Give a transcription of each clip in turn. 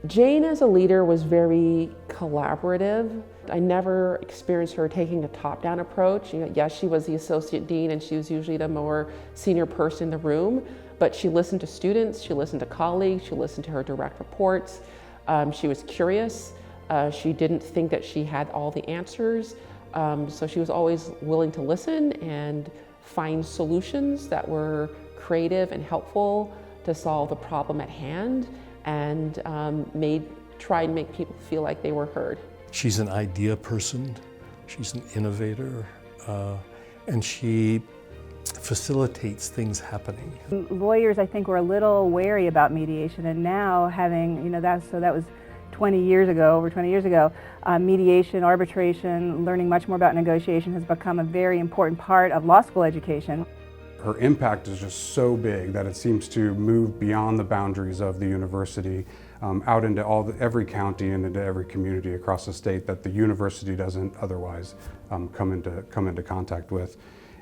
Jane as a leader was very collaborative. I never experienced her taking a top-down approach. Yes, she was the associate dean and she was usually the more senior person in the room, but she listened to students, she listened to colleagues, she listened to her direct reports. She was curious. She didn't think that she had all the answers. So she was always willing to listen and find solutions that were creative and helpful to solve the problem at hand, and try and make people feel like they were heard. She's an idea person, she's an innovator, and she facilitates things happening. Lawyers, I think, were a little wary about mediation, and now having, that was 20 years ago, over 20 years ago, mediation, arbitration, learning much more about negotiation has become a very important part of law school education. Her impact is just so big that it seems to move beyond the boundaries of the university, out into every county and into every community across the state that the university doesn't otherwise come into contact with.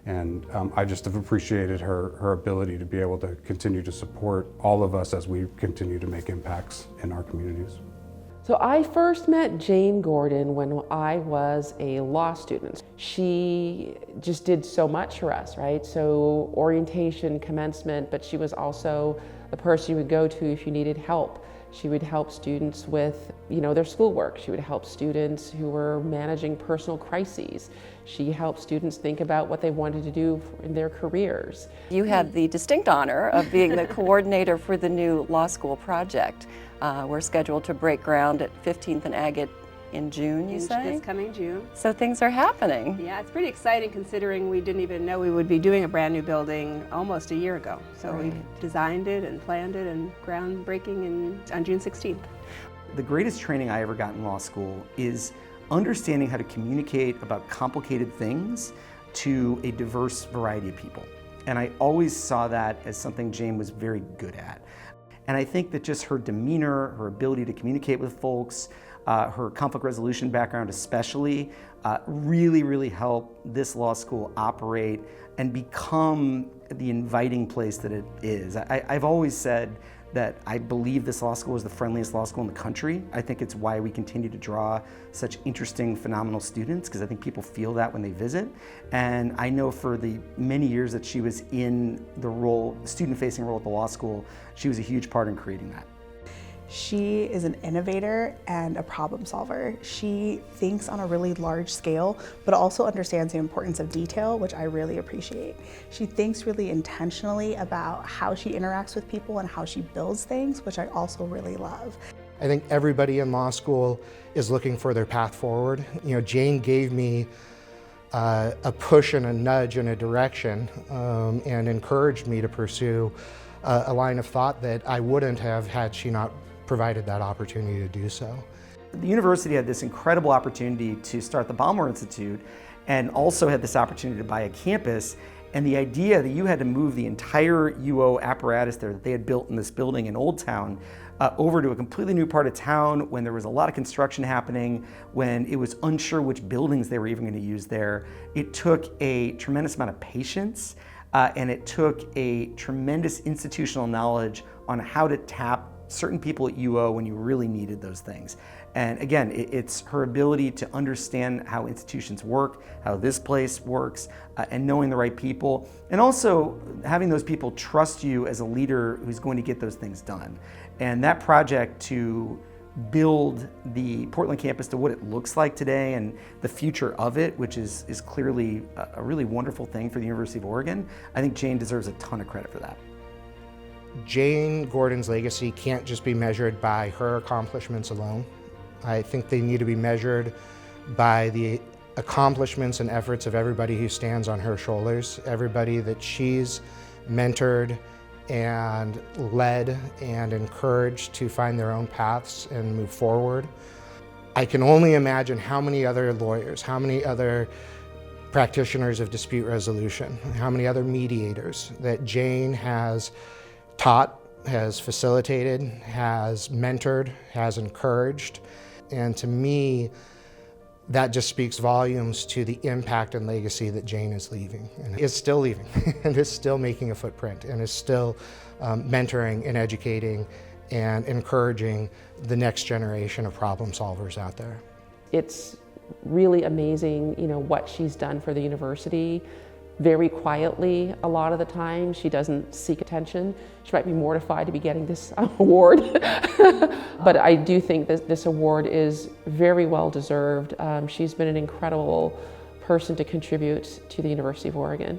And I just have appreciated her ability to be able to continue to support all of us as we continue to make impacts in our communities. So I first met Jane Gordon when I was a law student. She just did so much for us, right? So orientation, commencement, but she was also the person you would go to if you needed help. She would help students with, their schoolwork. She would help students who were managing personal crises. She helped students think about what they wanted to do in their careers. You had the distinct honor of being the coordinator for the new law school project. We're scheduled to break ground at 15th and Agate in June, you say? This coming June. So things are happening. Yeah, it's pretty exciting considering we didn't even know we would be doing a brand new building almost a year ago. So Right. We designed it and planned it, and groundbreaking on June 16th. The greatest training I ever got in law school is understanding how to communicate about complicated things to a diverse variety of people. And I always saw that as something Jane was very good at. And I think that just her demeanor, her ability to communicate with folks, her conflict resolution background especially, really helped this law school operate and become the inviting place that it is. I've always said that I believe this law school is the friendliest law school in the country. I think it's why we continue to draw such interesting, phenomenal students, because I think people feel that when they visit. And I know for the many years that she was in the role, the student-facing role at the law school, she was a huge part in creating that. She is an innovator and a problem solver. She thinks on a really large scale, but also understands the importance of detail, which I really appreciate. She thinks really intentionally about how she interacts with people and how she builds things, which I also really love. I think everybody in law school is looking for their path forward. Jane gave me a push and a nudge in a direction and encouraged me to pursue a line of thought that I wouldn't have had she not provided that opportunity to do so. The university had this incredible opportunity to start the Balmer Institute and also had this opportunity to buy a campus, and the idea that you had to move the entire UO apparatus there that they had built in this building in Old Town over to a completely new part of town when there was a lot of construction happening, when it was unsure which buildings they were even going to use there. It took a tremendous amount of patience and it took a tremendous institutional knowledge on how to tap certain people at UO when you really needed those things. And again, it's her ability to understand how institutions work, how this place works, and knowing the right people, and also having those people trust you as a leader who's going to get those things done. And that project to build the Portland campus to what it looks like today and the future of it, which is clearly a really wonderful thing for the University of Oregon, I think Jane deserves a ton of credit for that. Jane Gordon's legacy can't just be measured by her accomplishments alone. I think they need to be measured by the accomplishments and efforts of everybody who stands on her shoulders, everybody that she's mentored and led and encouraged to find their own paths and move forward. I can only imagine how many other lawyers, how many other practitioners of dispute resolution, how many other mediators that Jane has taught, has facilitated, has mentored, has encouraged. And to me, that just speaks volumes to the impact and legacy that Jane is leaving, and is still leaving, and is still making a footprint, and is still mentoring and educating and encouraging the next generation of problem solvers out there. It's really amazing, what she's done for the university. Very quietly, a lot of the time. She doesn't seek attention. She might be mortified to be getting this award. But I do think that this award is very well deserved. She's been an incredible person to contribute to the University of Oregon.